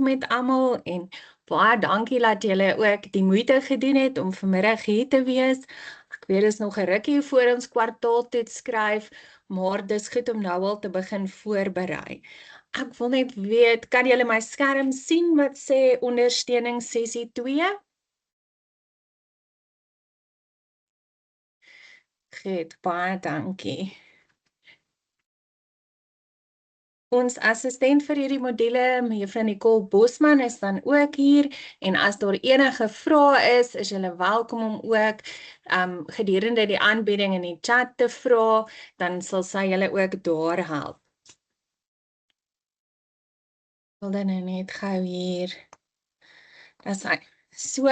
met almal en baie dankie dat julle ook die moeite gedoen het om vanmiddag hier te wees. Ek weet dis nog 'n rukkie voor ons kwartaaltoets skryf, maar dis goed om nou al te begin voorberei. Ek wil net weet, kan julle my skerm sien wat sê ondersteuning sessie 2? Goed, baie dankie. Ons assistent vir hierdie module, mevrou Nicole Bosman, is dan ook hier en as daar enige vrae is julle welkom om ook gedurende die aanbieding in die chat te vra, dan sal sy julle ook daar help. Ek wil dan nou net gou hier. Dis hy. So,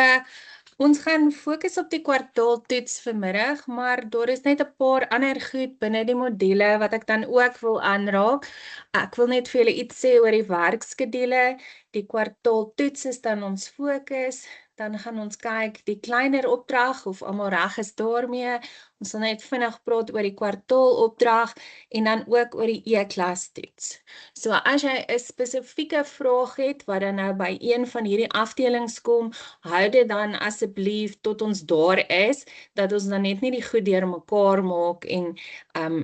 ons gaan fokus op die kwartaaltoets vanmiddag, maar daar is net 'n paar ander goed binne die module wat ek dan ook wil aanraak. Ek wil net vir julle iets sê oor die werkskedule. Die kwartaaltoets is dan ons fokus. Dan gaan ons kyk die kleiner opdrag of almal reg is daarmee. Ons sal net vinnig praat oor die kwartaalopdrag en dan ook oor die E-klas toets. So as jy 'n spesifieke vraag het wat dan nou by een van hierdie afdelings kom, hou dit dan asseblief tot ons daar is, dat ons dan net nie die goed deurmekaar maak en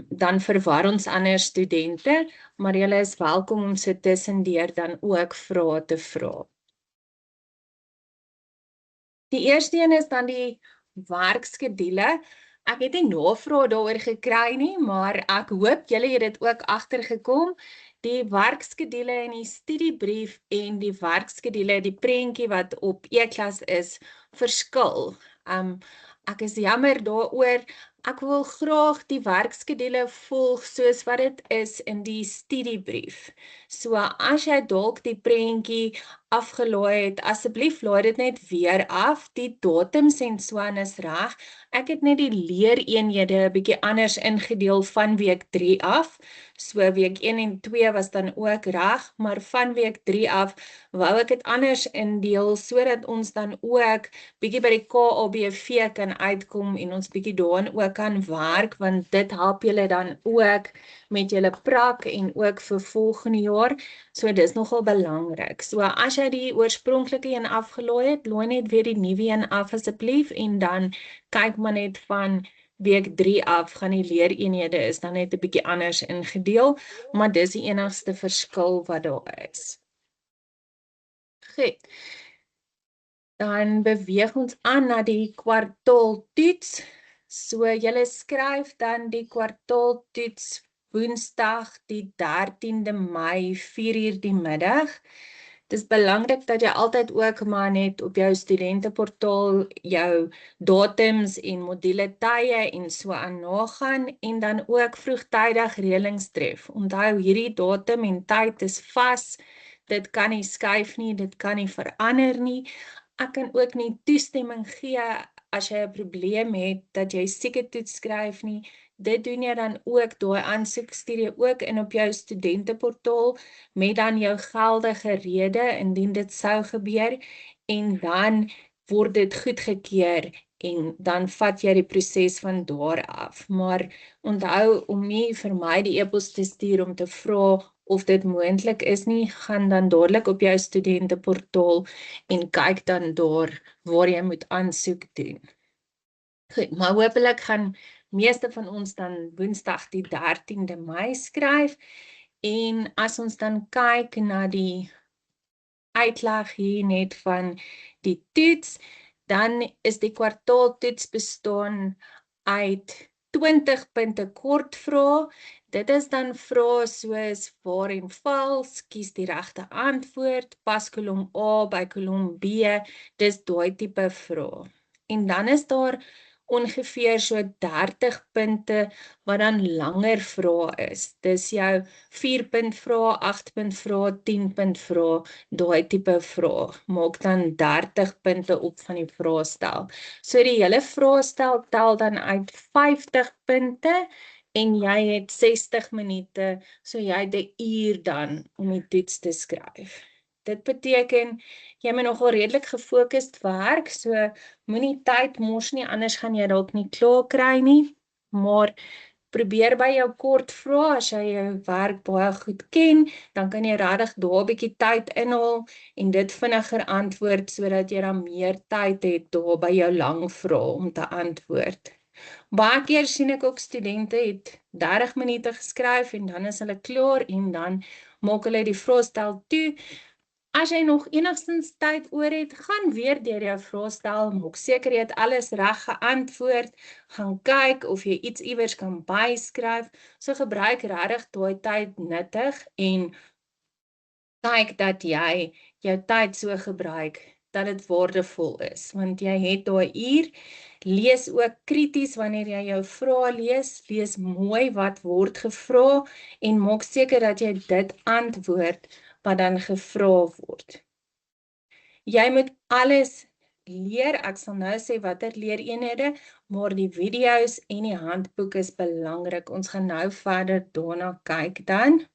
dan verwar ons ander studente, maar julle is welkom om so tussendeur dan ook vrae te vra. Die eerste een is dan die werkskedule. Ek het nie navrae daaroor gekry nie, maar ek hoop julle het dit ook agtergekom. Die werkskedule in die studiebrief en die werkskedule, die prentjie wat op E-klas is, verskil. Ek is jammer daaroor. Ek wil graag die werkskedule volg soos wat dit is in die studiebrief. So as jy dalk die prentjie afgelaai het, asseblief laai dit net weer af. Die datums en so aan is reg. Ek het net die leereenhede 'n bietjie anders ingedeel van week 3 af. So week 1 en 2 was dan ook reg, maar van week 3 af wou ek dit anders indeel sodat ons dan ook bietjie by die KABV kan uitkom en ons bietjie daarin ook kan werk, want dit help julle dan ook met julle prak en ook vir volgende jaar. So dis nogal belangrik. So as jy die oorspronklike een afgelaai het, laai net weer die nuwe een af asseblief en dan kyk maar net van week 3 af gaan die leereenhede is dan net 'n bietjie anders ingedeel, maar dis die enigste verskil wat daar is. Goed. Dan beweeg ons aan na die kwartaaltoets. So julle skryf dan die kwartaaltoets Woensdag die 13de Mei 4:00 die middag. Dis belangrik dat jy altyd ook maar net op jou studenteportaal jou datums en module tye en so aan nagaan en dan ook vroegtydig reëlings tref. Onthou hierdie datum en tyd is vas. Dit kan nie skuif nie, dit kan nie verander nie. Ek kan ook nie toestemming gee as jy 'n probleem het dat jy sieketoets skryf nie. Dit doen jy dan ook, daai aansoek stuur jy ook in op jou studenteportaal met dan jou geldige rede indien dit sou gebeur en dan word dit goedgekeur en dan vat jy die proses van daar af. Maar onthou om nie vir my die e-pos te stuur om te vra of dit moontlik is nie, gaan dan dadelik op jou studenteportaal en kyk dan daar waar jy moet aansoek doen. Goed, maar hopelik gaan meeste van ons dan Woensdag die 13de Mei skryf en as ons dan kyk na die uitleg hier net van die toets, dan is die kwartaaltoets bestaan uit 20 punte kortvrae. Dit is dan vrae soos waar en vals, kies die regte antwoord, pas kolom A by kolom B, dis daai tipe vrae. En dan is daar ongeveer so 30 punte wat dan langer vrae is. Dis jou 4-punt vrae, 8-punt vrae, 10-punt vrae, daai tipe vrae. Maak dan 30 punte op van die vraestel. So die hele vraestel tel dan uit 50 punte en jy het 60 minute, so jy het 'n uur dan om die toets te skryf. Dit beteken jy moet nogal redelik gefokusd werk, so moenie tyd mors nie, anders gaan jy dalk nie klaar kry nie. Maar Probeer by jou kort vrae, as jy jou werk baie goed ken, dan kan jy regtig daar 'n bietjie tyd inhaal en dit vinniger antwoord sodat jy dan meer tyd het daar by jou lang vrae om te antwoord. Baie keer sien ek ook studente het 30 minute geskryf en dan is hulle klaar en dan maak hulle die vraestel toe. As jy nog enigstens tyd oor het, gaan weer deur jou vraestel, maak seker jy het alles reg geantwoord, gaan kyk of jy iets iewers kan byskryf, so gebruik regtig daai tyd nuttig en kyk dat jy jou tyd so gebruik dat dit waardevol is, want jy het daai uur. Lees ook krities wanneer jy jou vrae lees, lees mooi wat word gevra en maak seker dat jy dit antwoord wat dan gevra word. Jy moet alles leer, ek sal nou sê watter leereenhede, maar die video's en die handboek is belangrik. Ons gaan nou verder daarna kyk dan.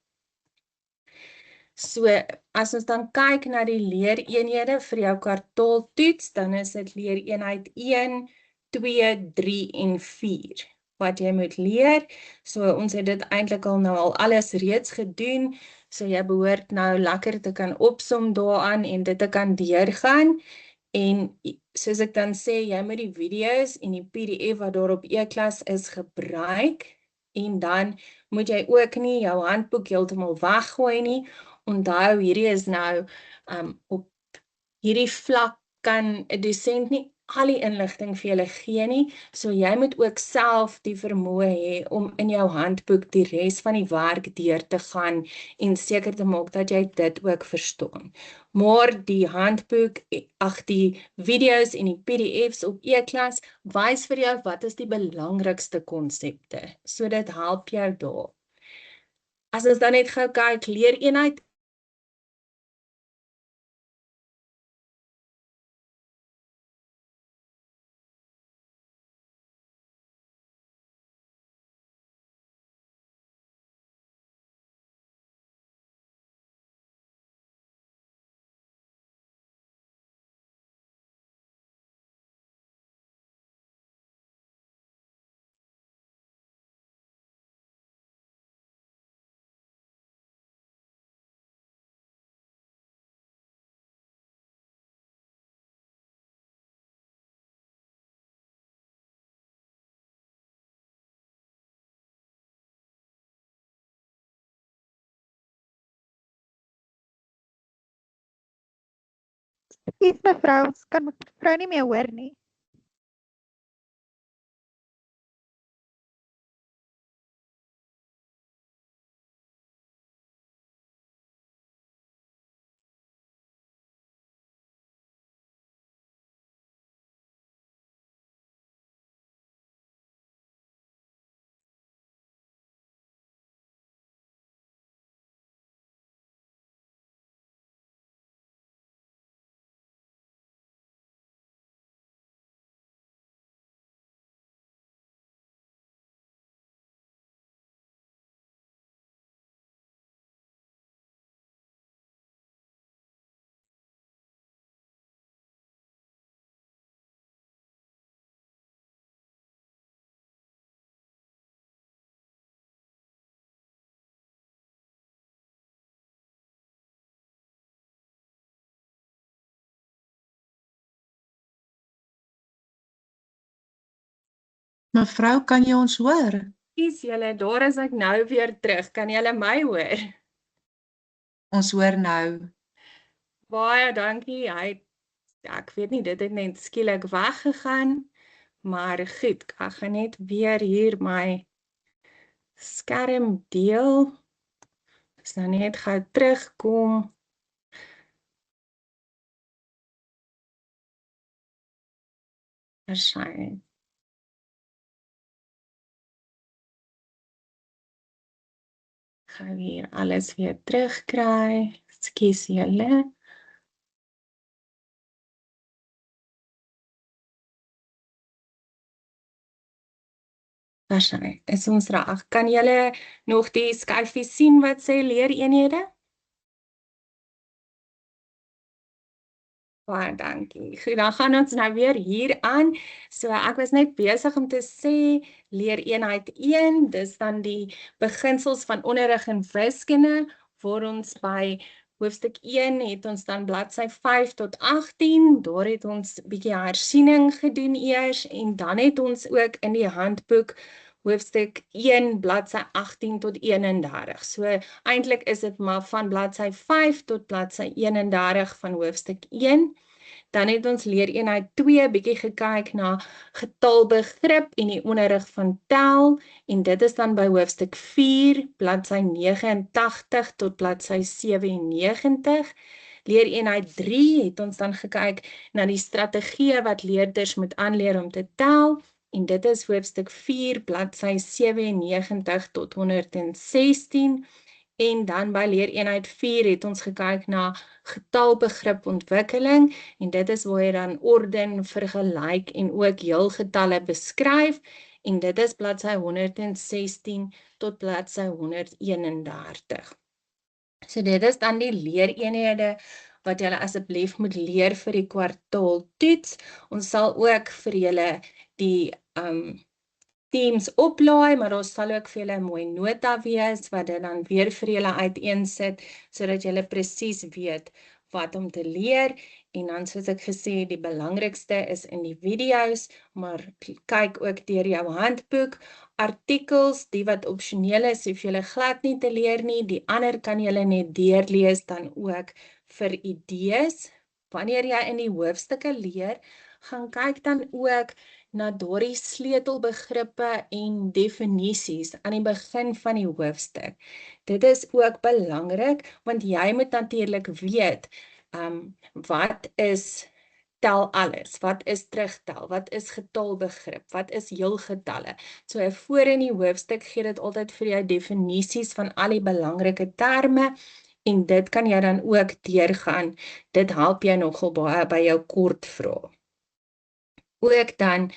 So, as ons dan kyk na die leereenhede vir jou kwartaaltoets, dan is dit leereenheid 1, 2, 3 en 4 wat jy moet leer. So, ons het dit eintlik al alles reeds gedoen. So, jy behoort nou lekker te kan opsom daaraan en dit te kan deurgaan. En soos ek dan sê, jy moet die video's en die PDF wat daar op e-klas is gebruik. En dan moet jy ook nie jou handboek heeltemal weggooi nie. Onthou, hierdie is nou op hierdie vlak kan 'n dosent nie al die inligting vir julle gee nie, so jy moet ook self die vermoë hê om in jou handboek die res van die werk deur te gaan en seker te maak dat jy dit ook verstaan. Maar die handboek, die video's en die PDF's op e-klas wys vir jou wat is die belangrikste konsepte, so dit help jou daar. As ons dan net gou kyk, leereenheid Ekskuus mevrou, ons kan mevrou nie meer hoor nie. Mevrou, kan jy ons hoor? kies julle, daar is ek nou weer terug. Kan julle my hoor? Ons hoor nou. Baie dankie. Ek weet nie, dit het net skielik weggegaan. Maar goed, ek gaan net weer hier my skerm deel. Dis nou net gou terugkom. Verskyn. Gaan hier alles weer terugkry. Ekskuus julle. Verskyn. Is ons reg? Kan julle nog die skyfie sien wat sê leereenhede? Baie dankie. Goed, dan gaan ons nou weer hier aan. So ek was net besig om te sê leer eenheid 1, dis dan die beginsels van onderrig in wiskunde, waar ons by hoofstuk 1 het ons dan bladsy 5 tot 18, daar het ons bietjie hersiening gedoen eers en dan het ons ook in die handboek hoofstuk 1 bladsy 18 tot 31. So eintlik is dit maar van bladsy 5 tot bladsy 31 van hoofstuk 1. Dan het ons leer eenheid 2 bietjie gekyk na getalbegrip en die onderrig van tel en dit is dan by hoofstuk 4 bladsy 89 tot bladsy 97. Leer eenheid 3 het ons dan gekyk na die strategieë wat leerders moet aanleer om te tel en dit is hoofstuk 4 bladsy 97 tot 116. En dan by leer eenheid 4 het ons gekyk na getalbegripontwikkeling en dit is waar jy dan orden, vergelyk en ook heelgetalle beskryf en dit is bladsy 116 tot bladsy 131. So dit is dan die leereenhede wat julle asseblief moet leer vir die kwartaaltoets. Ons sal ook vir julle die Teams oplaai, maar daar sal ook vir julle 'n mooi nota wees wat dit dan weer vir julle uiteensit sodat julle presies weet wat om te leer en dan soos ek gesê die belangrikste is in die video's, maar kyk ook deur jou handboek, artikels, die wat opsioneel is, hoef julle glad nie te leer nie, die ander kan julle net deurlees dan ook vir idees. Wanneer jy in die hoofstukke leer, gaan kyk dan ook na daardie sleutelbegrippe en definisies aan die begin van die hoofstuk. Dit is ook belangrik, want jy moet natuurlik weet, wat is tel alles, wat is terugtel, wat is getalbegrip, wat is heelgetalle. So voor in die hoofstuk gee dit altyd vir jou definisies van al die belangrike terme, en dit kan jy dan ook deurgaan. Dit help jou nogal baie by jou kortvrae. Ook dan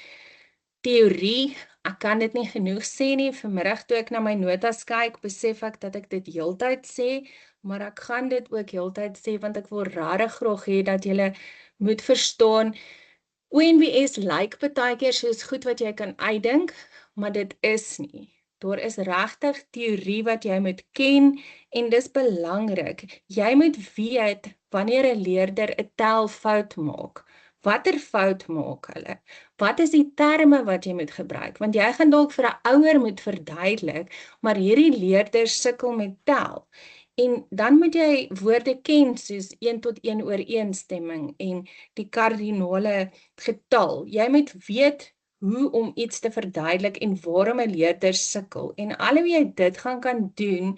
teorie, ek kan dit nie genoeg sê nie, vanmiddag toe ek na my notas kyk, besef ek dat ek dit heeltyd sê, maar ek gaan dit ook heeltyd sê, want ek wil regtig graag hê dat julle moet verstaan, ONWS lyk partykeer soos goed wat jy kan uitdink, maar dit is nie. Daar is regtig teorie wat jy moet ken, en dis belangrik. Jy moet weet, wanneer 'n leerder 'n telfout maak, watter fout maak hulle? Wat is die terme wat jy moet gebruik? Want jy gaan dalk vir 'n ouer moet verduidelik, maar hierdie leerders sukkel met tel. En dan moet jy woorde ken soos 1 tot 1 ooreenstemming en die kardinale getal. Jy moet weet hoe om iets te verduidelik en waarom 'n leerder sukkel. En al hoe jy dit gaan kan doen,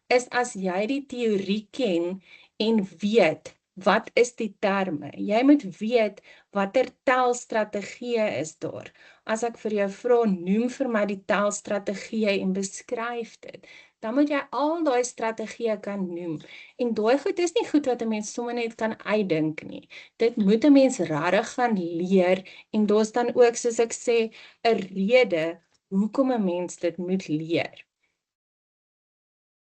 is as jy die teorie ken en weet, wat is die terme? Jy moet weet watter telstrategieë is daar. As ek vir jou vra, noem vir my die telstrategieë en beskryf dit, dan moet jy al daai strategieë kan noem. En daai goed is nie goed wat 'n mens sommer net kan uitdink nie. Dit moet 'n mens regtig gaan leer en daar's dan ook, soos ek sê, 'n rede hoekom 'n mens dit moet leer.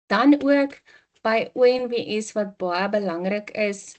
Dan ook by ONWS wat baie belangrik is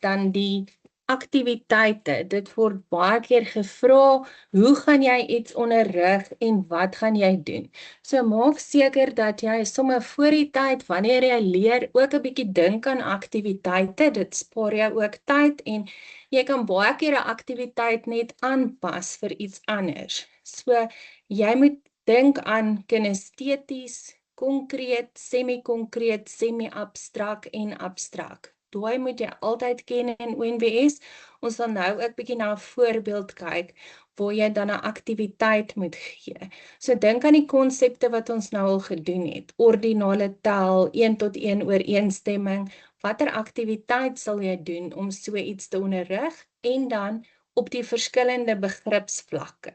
dan die aktiwiteite. Dit word baie keer gevra, hoe gaan jy iets onderrig en wat gaan jy doen? So maak seker dat jy sommer voor die tyd, wanneer jy leer, ook 'n bietjie dink aan aktiwiteite. Dit spaar jou ook tyd en jy kan baie keer 'n aktiwiteit net aanpas vir iets anders. So jy moet dink aan kinesteties, konkreet, semi-konkreet, semi-abstrak en abstrak. Daai moet jy altyd ken in ONWS. Ons sal nou ook bietjie na 'n voorbeeld kyk, waar jy dan 'n aktiwiteit moet gee. So dink aan die konsepte wat ons nou al gedoen het. Ordinale tel, 1 tot 1 ooreenstemming. Watter aktiwiteit sal jy doen om so iets te onderrig? En dan op die verskillende begripsvlakke.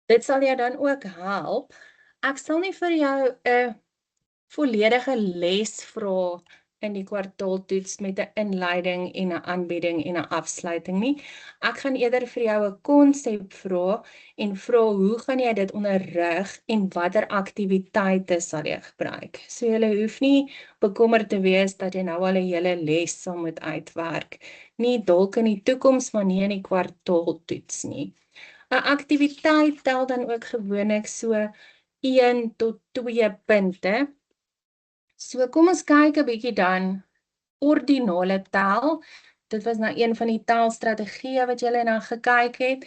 Dit sal jou dan ook help. Ek sal nie vir jou 'n volledige les vra in die kwartaaltoets met 'n inleiding en 'n aanbieding en 'n afsluiting nie. Ek gaan eerder vir jou 'n konsep vra en vra hoe gaan jy dit onderrig en watter aktiwiteite sal jy gebruik. So jy hoef nie bekommerd te wees dat jy nou al 'n hele les sal moet uitwerk. Nie dalk in die toekoms, maar nie in die kwartaaltoets nie. 'n Aktiwiteit tel dan ook gewoonlik so 1 tot 2 punte. So kom ons kyk 'n bietjie dan ordinale tel. Dit was nou een van die telstrategieë wat julle na gekyk het.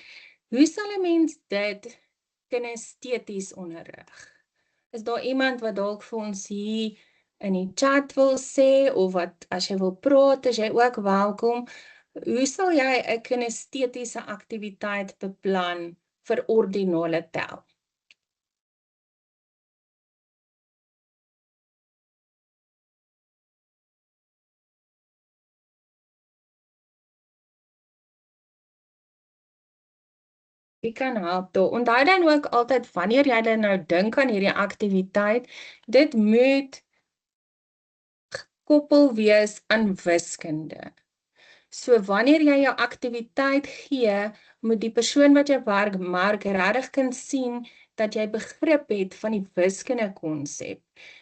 Hoe sal 'n mens dit kinesteties onderrig? Is daar iemand wat dalk vir ons hier in die chat wil sê, of wat as jy wil praat, is jy ook welkom. Hoe sal jy 'n kinestetiese aktiwiteit beplan vir ordinale tel? Wie kan help daar? Onthou dan ook altyd wanneer jy dan nou dink aan hierdie aktiwiteit, dit moet gekoppel wees aan wiskunde. So wanneer jy jou aktiwiteit gee, moet die persoon wat jy werk regtig kan sien dat jy begrip het van die wiskunde konsep.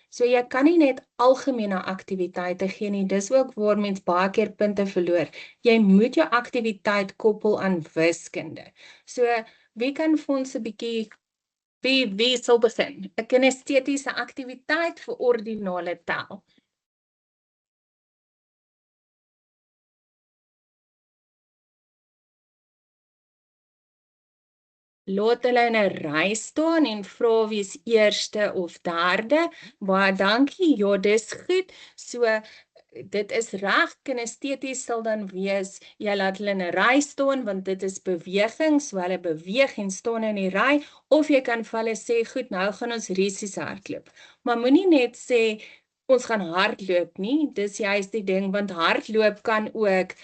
So jy kan nie net algemene aktiwiteite gee nie, dis ook waar mens baie keer punte verloor. Jy moet jou aktiwiteit koppel aan wiskunde. So wie kan vir ons 'n bietjie, wie sal begin? 'n Kinestetiese aktiwiteit vir ordinale tel. Laat hulle in 'n ry staan en vra wie's eerste of derde. Baie dankie. Ja, dis goed. So dit is reg. Kinesteties sal dan wees, jy laat hulle in 'n ry staan want dit is beweging, so hulle beweeg en staan in die ry, of jy kan vir hulle sê, goed, nou gaan ons russies hardloop. Maar moenie net sê ons gaan hardloop nie. Dis juist die ding, want hardloop kan ook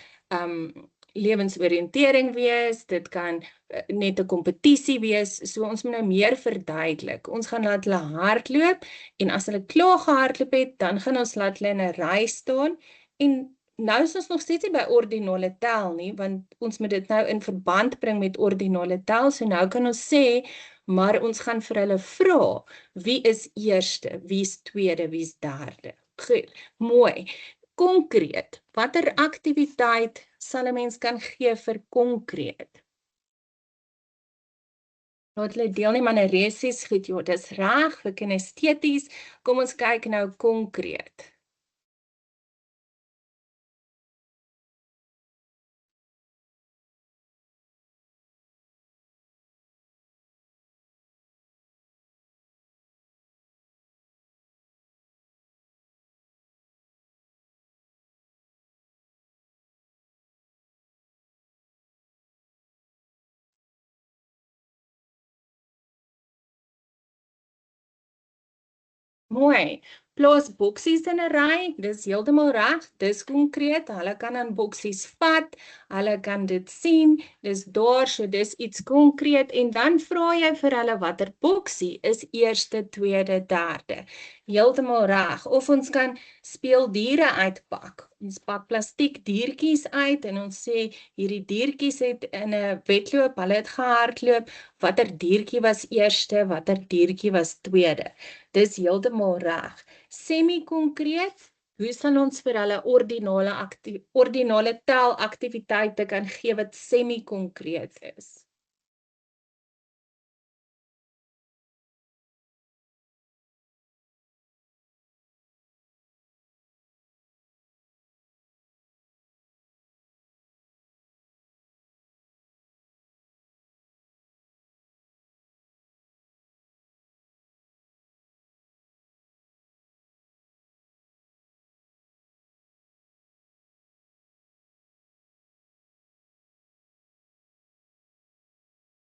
lewensoriëntering wees, dit kan net 'n kompetisie wees, so ons moet nou meer verduidelik. Ons gaan laat hulle hardloop, en as hulle klaar gehardloop het, dan gaan ons laat hulle in 'n ry staan, en nou is ons nog steeds nie by ordinale tel nie, want ons moet dit nou in verband bring met ordinale tel, so nou kan ons sê, maar ons gaan vir hulle vra, wie is eerste, wie's tweede, wie's derde. Goed, mooi. Konkreet, watter aktiwiteit sal 'n mens kan gee vir konkreet? Laat hulle deelneem aan 'n resies, goed, ja, dis reg, vir kinesteties. Kom ons kyk nou konkreet. Mooi. Plaas boksies in 'n ry, dis heeltemal reg, dis konkreet. Hulle kan aan boksies vat, hulle kan dit sien, dis daar, so dis iets konkreet, en dan vra jy vir hulle watter boksie is eerste, tweede, derde. Heeltemal reg. Of ons kan speeldiere uitpak. Ons pak plastiek diertjies uit en ons sê hierdie diertjies het in 'n wedloop, hulle het gehardloop, watter diertjie was eerste, watter diertjie was tweede. Dis heeltemal reg. Semi-konkreet, hoe sal ons vir hulle ordinale tel aktiwiteite kan gee wat semi-konkreet is?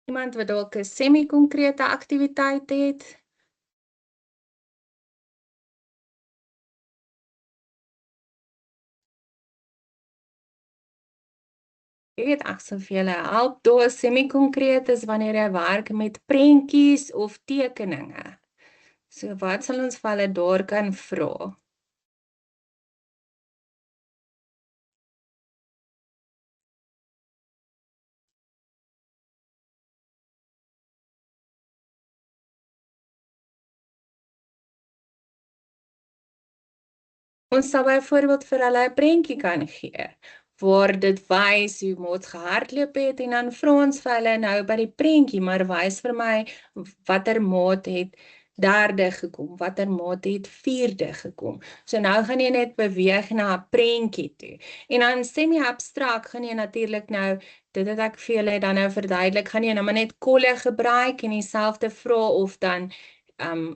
Iemand wat dalk 'n semi-konkrete aktiwiteit het? Ek sal vir julle help. Daar semi-konkreet is wanneer jy werk met prentjies of tekeninge. So wat sal ons vir hulle daar kan vra? Ons sal byvoorbeeld vir hulle 'n prentjie kan gee, waar dit wys hoe mots gehardloop het en dan vra ons vir hulle nou by die prentjie, maar wys vir my watter maat het derde gekom, watter maat het vierde gekom. So nou gaan jy net beweeg na 'n prentjie toe. En dan semi-abstrakt gaan jy natuurlik nou, dit het ek vir julle dan nou verduidelik, gaan jy nou maar net kolle gebruik en dieselfde vra of dan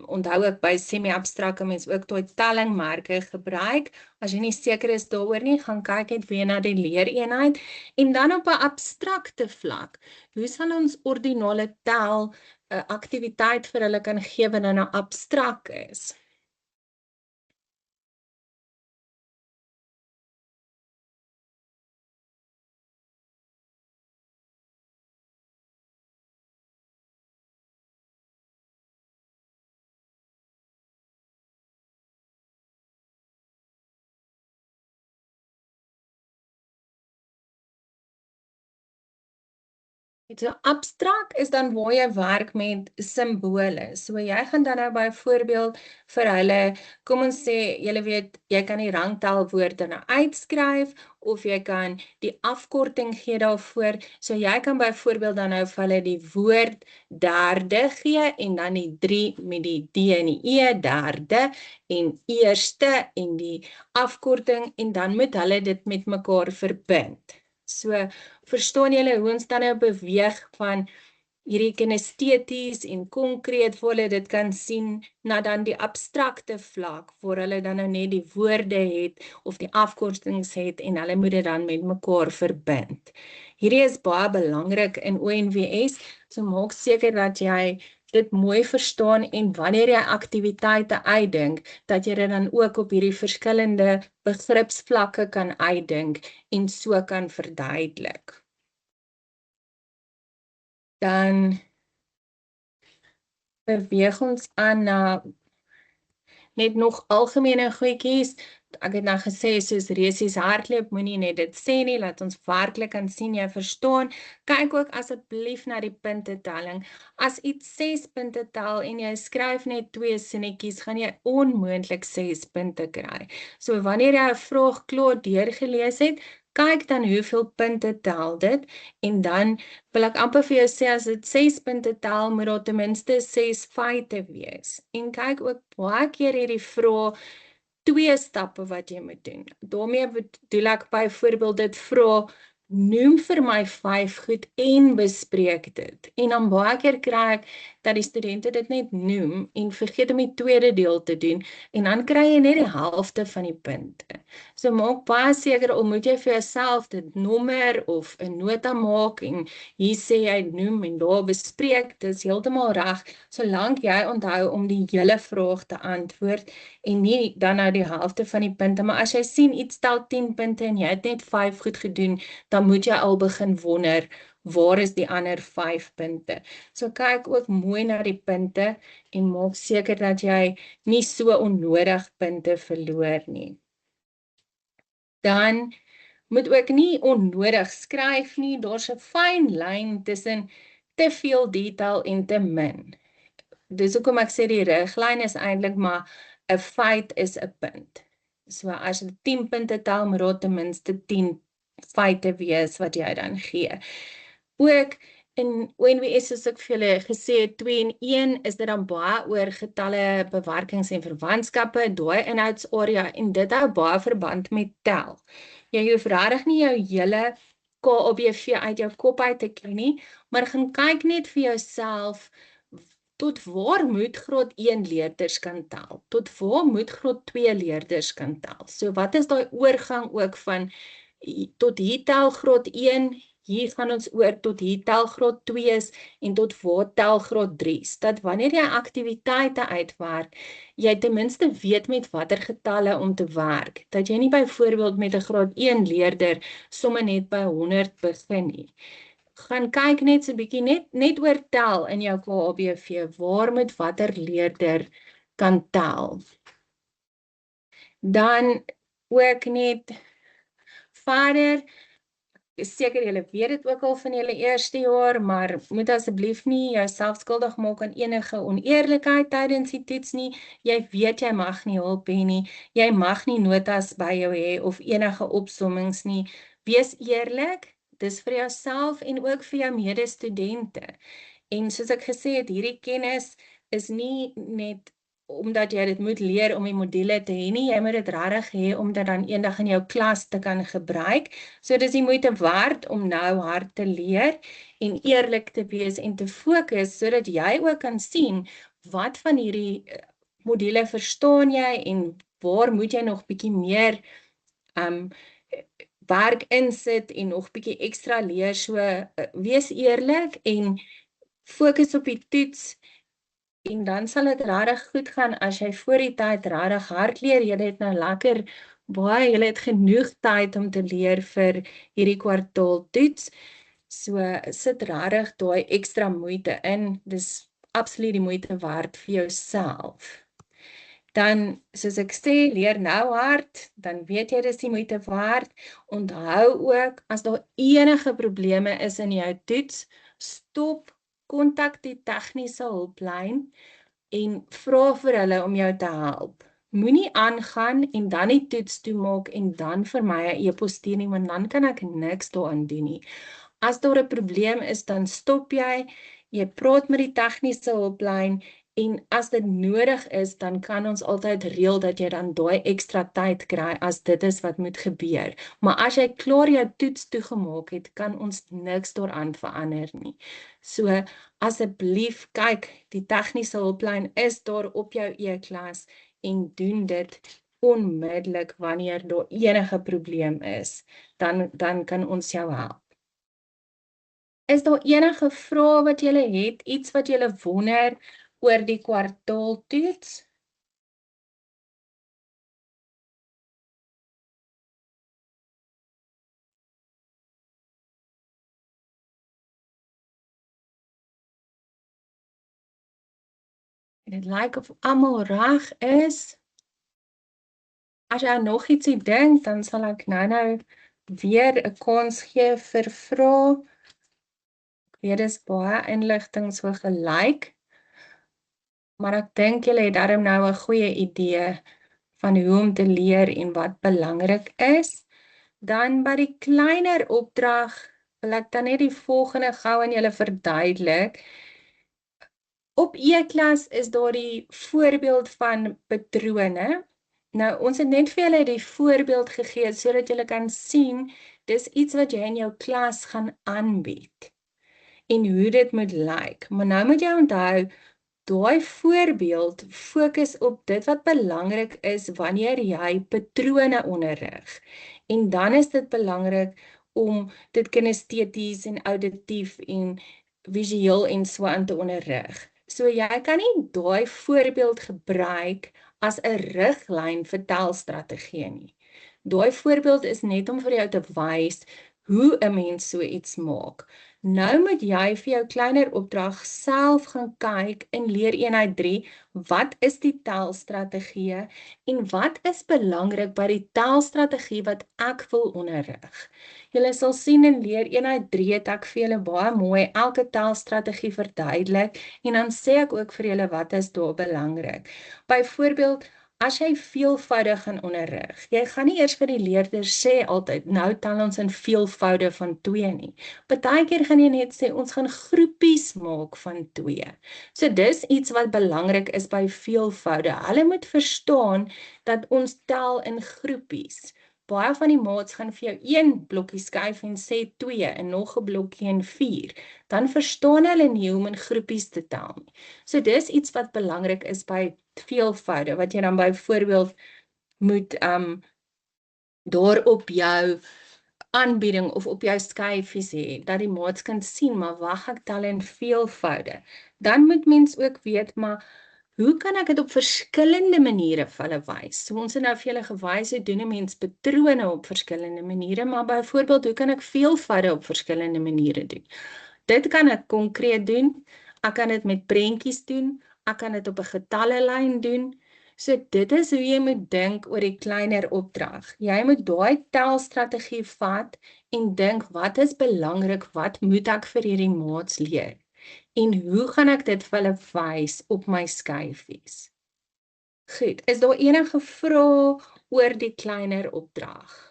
onthou ek by semi-abstrakt kan mens ook daai tellingmerke gebruik. As jy nie seker is daaroor nie, gaan kyk net weer na die leereenheid. En dan op 'n abstrakte vlak, hoe sal ons ordinale tel 'n aktiwiteit vir hulle kan gee wat nou abstrakt is? So abstrakt is dan waar jy werk met simbole. So jy gaan dan nou byvoorbeeld vir hulle, kom ons sê, julle weet, jy kan die rangtelwoorde nou uitskryf of jy kan die afkorting gee daarvoor. So jy kan byvoorbeeld dan nou vir hulle die woord derde gee en dan die 3 met die D en die E, derde en eerste en die afkorting en dan moet hulle dit met mekaar verbind. So verstaan julle hoe ons dan nou beweeg van hierdie kinesteties en konkreet waar hulle dit kan sien, na dan die abstrakte vlak, waar hulle dan nou net die woorde het of die afkortings het en hulle moet dit dan met mekaar verbind. Hierdie is baie belangrik in ONWS, so maak seker dat jy dit mooi verstaan en wanneer jy aktiwiteite uitdink, dat jy dit dan ook op hierdie verskillende begripsvlakke kan uitdink en so kan verduidelik. Dan beweeg ons aan na net nog algemene goedjies. Ek het nou gesê, soos resies hardloop, moenie net dit sê nie, laat ons werklik kan sien jy verstaan. Kyk ook asseblief na die puntetelling. As iets 6 punte tel en jy skryf net 2 sinnetjies, gaan jy onmoontlik 6 punte kry. So wanneer jy 'n vraag klaar deurgelees het, kyk dan hoeveel punte tel dit en dan wil ek amper vir jou sê as dit 6 punte tel, moet daar ten minste 6 feite wees. En kyk ook baie keer hierdie vraag 2 stappe wat jy moet doen. Daarmee bedoel ek byvoorbeeld dit vra, noem vir my 5 goed en bespreek dit. En dan baie keer kry ek dat die studente dit net noem en vergeet om die tweede deel te doen en dan kry jy net die helfte van die punte. So maak baie seker, of moet jy vir jouself dit nommer of 'n nota maak en hier sê jy noem en daar bespreek, dit is heeltemal reg, solank jy onthou om die hele vraag te antwoord en nie dan nou die helfte van die punte, maar as jy sien iets tel 10 punte en jy het net 5 goed gedoen, dan moet jy al begin wonder, waar is die ander 5 punte? So kyk ook mooi na die punte en maak seker dat jy nie so onnodig punte verloor nie. Dan moet ook nie onnodig skryf nie, daar's 'n fyn lyn tussen te veel detail en te min. Dis hoekom ek sê die riglyn is eintlik maar 'n feit is 'n punt. So as jy 10 punte tel, moet daar ten minste 10 feite wees wat jy dan gee. Ook in ONWS, soos ek vir julle gesê het, 2 en 1 is dit dan baie oor getalle, bewerkings en verwantskappe, daai inhoudsarea en dit hou baie verband met tel. Jy hoef regtig nie jou hele KABV uit jou kop uit te ken nie, maar gaan kyk net vir jouself, tot waar moet graad 1 leerders kan tel? Tot waar moet graad 2 leerders kan tel? So wat is daai oorgang ook van tot hier tel graad 1, hier gaan ons oor tot hier tel graad 2's en tot waar tel graad 3's. Dat wanneer jy aktiwiteite uitwerk, jy ten minste weet met watter getalle om te werk. Dat jy nie byvoorbeeld met 'n graad 1 leerder sommer net by 100 begin nie. Gaan kyk net so 'n bietjie net oor tel in jou KABV, waar moet watter leerder kan tel. Dan ook net verder, is seker julle weet dit ook al van julle eerste jaar, maar moet asseblief nie jouself skuldig maak aan enige oneerlikheid tydens die toets nie. Jy weet jy mag nie hulp hê nie, jy mag nie notas by jou hê of enige opsommings nie. Wees eerlik, dis vir jouself en ook vir jou medestudente. En soos ek gesê het, hierdie kennis is nie net omdat jy dit moet leer om die module te hê nie, jy moet dit regtig hê om dit dan eendag in jou klas te kan gebruik. So dis die moeite werd om nou hard te leer en eerlik te wees en te fokus sodat jy ook kan sien wat van hierdie module verstaan jy en waar moet jy nog bietjie meer werk insit en nog bietjie ekstra leer. So wees eerlik en fokus op die toets. En dan sal dit regtig goed gaan as jy voor die tyd regtig hard leer. Jy het nou lekker baie, jy het genoeg tyd om te leer vir hierdie kwartaaltoets. So sit regtig daai ekstra moeite in. Dis absoluut die moeite werd vir jouself. Dan, soos ek sê, leer nou hard, dan weet jy dis die moeite werd. Onthou ook, as daar enige probleme is in jou toets, stop, kontak die tegniese hulplyn en vra vir hulle om jou te help. Moenie aangaan en dan die toets toemaak en dan vir my 'n e-pos stuur nie, want dan kan ek niks daaraan doen nie. As daar 'n probleem is, dan stop jy praat met die tegniese hulplyn en as dit nodig is, dan kan ons altyd reël dat jy dan daai ekstra tyd kry as dit is wat moet gebeur. Maar as jy klaar jou toets toegemaak het, kan ons niks daaraan verander nie. So asseblief kyk, die tegniese hulplyn is daar op jou e-klas en doen dit onmiddellik wanneer daar enige probleem is. Dan kan ons jou help. Is daar enige vrae wat julle het, iets wat julle wonder oor die kwartaaltoets? Dit lyk of almal reg is. As jy nog ietsie dink, dan sal ek nou weer 'n kans gee vir vrae. Ek weet dis baie inligting so gelyk, maar ek dink julle het darm nou 'n goeie idee van hoe om te leer en wat belangrik is. Dan by die kleiner opdrag wil ek dan net die volgende gou aan julle verduidelik. Op e-klas is daar die voorbeeld van patrone. Nou, ons het net vir julle die voorbeeld gegee sodat julle kan sien dis iets wat jy in jou klas gaan aanbied en hoe dit moet lyk. Maar nou moet jy onthou, daai voorbeeld fokus op dit wat belangrik is wanneer jy patrone onderrig. En dan is dit belangrik om dit kinesteties en auditief en visueel en so aan te onderrig. So jy kan nie daai voorbeeld gebruik as 'n riglyn vir telstrategie nie. Daai voorbeeld is net om vir jou te wys hoe 'n mens so iets maak. Nou moet jy vir jou kleiner opdrag self gaan kyk in leereenheid 3, wat is die telstrategie en wat is belangrik by die telstrategie wat ek wil onderrig. Julle sal sien in leereenheid 3 het ek vir julle baie mooi elke telstrategie verduidelik en dan sê ek ook vir julle wat is daar belangrik. Byvoorbeeld, as jy veelvoudig gaan onderrig, jy gaan nie eers vir die leerders sê altyd, nou tel ons in veelvoude van 2 nie. Partykeer gaan jy net sê, ons gaan groepies maak van 2. So dis iets wat belangrik is by veelvoude. Hulle moet verstaan dat ons tel in groepies. Baie van die maats gaan vir jou 1 blokkie skuif en sê 2 en nog 'n blokkie en 4. Dan verstaan hulle nie hoe om in groepies te tel nie. So dis iets wat belangrik is by veelvoude, wat jy dan byvoorbeeld moet daar op jou aanbieding of op jou skyfies hê, dat die maats kan sien, maar wag, ek tel in veelvoude. Dan moet mens ook weet, maar hoe kan ek dit op verskillende maniere vir hulle wys? So ons het nou vir julle gewys, hoe doen 'n mens patrone op verskillende maniere, maar byvoorbeeld, hoe kan ek veelvoude op verskillende maniere doen? Dit kan ek konkreet doen, ek kan dit met prentjies doen, ek kan dit op 'n getallelyn doen. So dit is hoe jy moet dink oor die kleiner opdrag. Jy moet daai telstrategie vat en dink wat is belangrik, wat moet ek vir hierdie maats leer? En hoe gaan ek dit vir hulle wys op my skyfies? Goed, is daar enige vrae oor die kleiner opdrag?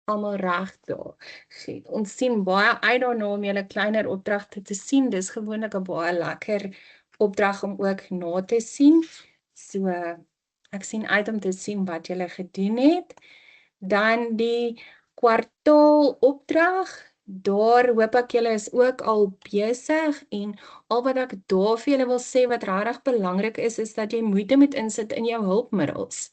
Almal reg daar. Goed, ons sien baie uit daarna om julle kleiner opdragte te sien. Dis gewoonlik 'n baie lekker opdrag om ook na te sien. So ek sien uit om te sien wat julle gedoen het. Dan die kwartaalopdrag. Daar hoop ek julle is ook al besig en al wat ek daar vir julle wil sê wat regtig belangrik is dat jy moeite moet insit in jou hulpmiddels.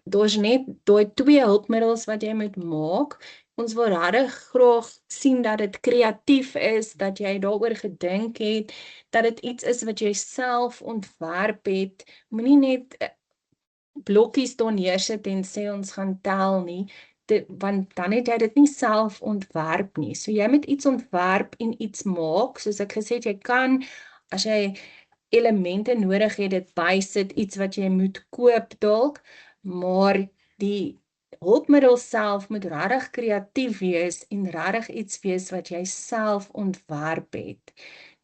Daar's net daai 2 hulpmiddels wat jy moet maak. Ons wil regtig graag sien dat dit kreatief is, dat jy daaroor gedink het, dat dit iets is wat jy self ontwerp het. Moenie net blokkies daar neersit en sê ons gaan tel nie, want dan het jy dit nie self ontwerp nie. So jy moet iets ontwerp en iets maak, soos ek gesê het, jy kan, as jy elemente nodig het, dit bysit, iets wat jy moet koop dalk, maar die hulpmiddel self moet regtig kreatief wees en regtig iets wees wat jy self ontwerp het.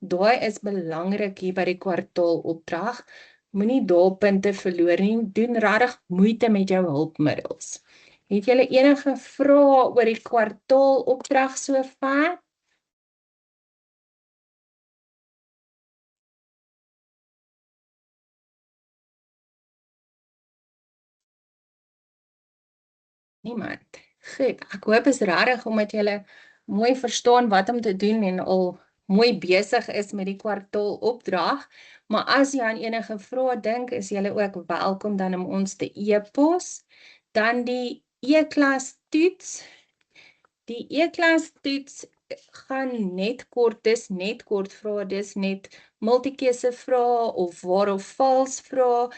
Daai is belangrik hier by die kwartaalopdrag. Moenie daar punte verloor nie, doen regtig moeite met jou hulpmiddels. Het julle enige vrae oor die kwartaalopdrag sover? Niemand. Goed, ek hoop is regtig omdat julle mooi verstaan wat om te doen en al mooi besig is met die kwartaalopdrag. Maar as jy aan enige vrae dink, is julle ook welkom dan om ons te e-pos. Dan die e-klas toets. Die e-klas toets gaan net kort, dis net kort vrae, dis net multikeuse vrae of waar of vals vrae.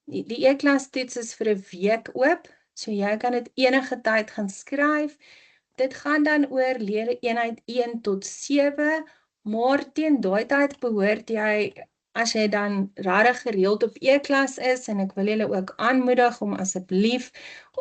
Die e-klas toets is vir 'n week oop, so jy kan dit enige tyd gaan skryf. Dit gaan dan oor leer eenheid 1 tot 7, maar teen daai tyd behoort jy, as jy dan regtig gereeld op e-klas is, en ek wil julle ook aanmoedig om asseblief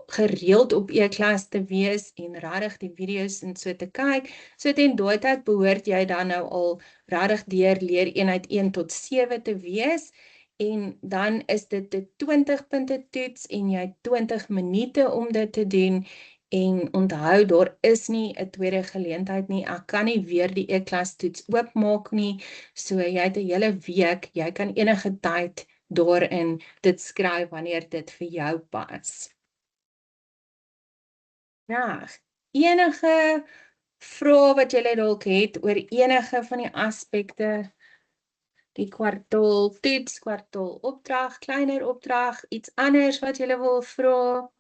gereeld op e-klas te wees en regtig die video's en so te kyk, so teen daai tyd behoort jy dan nou al regtig deur leer eenheid 1 tot 7 te wees, en dan is dit 'n 20 punte toets en jy het 20 minute om dit te doen. En onthou, daar is nie 'n tweede geleentheid nie. Ek kan nie weer die e-klas toets oopmaak nie. So jy het 'n hele week, jy kan enige tyd daarin dit skryf wanneer dit vir jou pas. Ja, enige vrae wat julle dalk het oor enige van die aspekte, die kwartaal toets, kwartaal opdrag, kleiner opdrag, iets anders wat julle wil vra?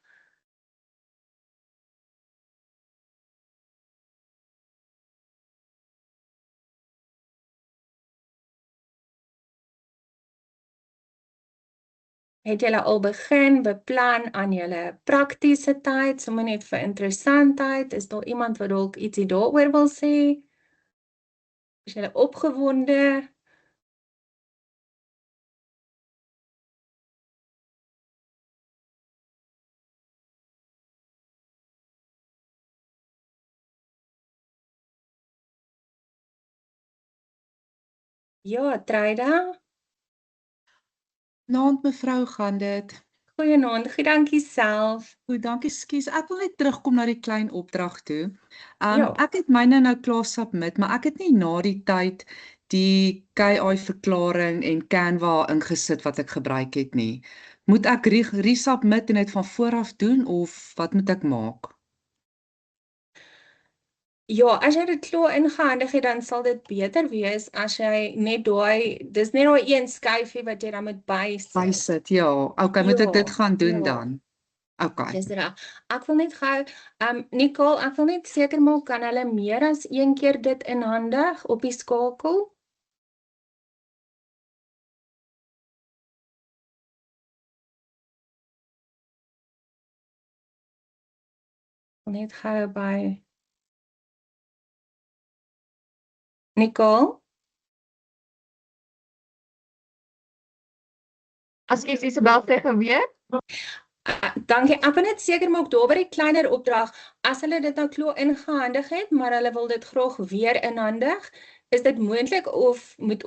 Het julle al begin beplan aan julle praktiese tyd, sommer net vir interessantheid? Is daar iemand wat dalk ietsie daaroor wil sê? Is julle opgewonde? Ja, Treida? Naand mevrou, gaan dit? Goeienaand, goed, dankie self. Goed, dankie, skus. Ek wil net terugkom na die klein opdrag toe. Ja. Ek het myne nou klaar submit, maar ek het nie na die tyd die KI verklaring en Canva ingesit wat ek gebruik het nie. Moet ek resubmit en dit van voor af doen of wat moet ek maak? Ja, as jy dit klaar ingehandig het, dan sal dit beter wees as jy net dis net daai een skyfie wat jy dan moet bysit. Bysit, ja. Okay, moet ek dit gaan doen ja. dan? Okay. Dis reg. Ek wil net gou, Nicole, ek wil net seker maak, kan hulle meer as een keer dit inhandig op die skakel? Net gou by Nicole? Ekskuus Isabel sê geweet. Dankie. Ek wil net seker maak daar by die kleiner opdrag, as hulle dit nou klaar ingehandig het, maar hulle wil dit graag weer inhandig, is dit moontlik of moet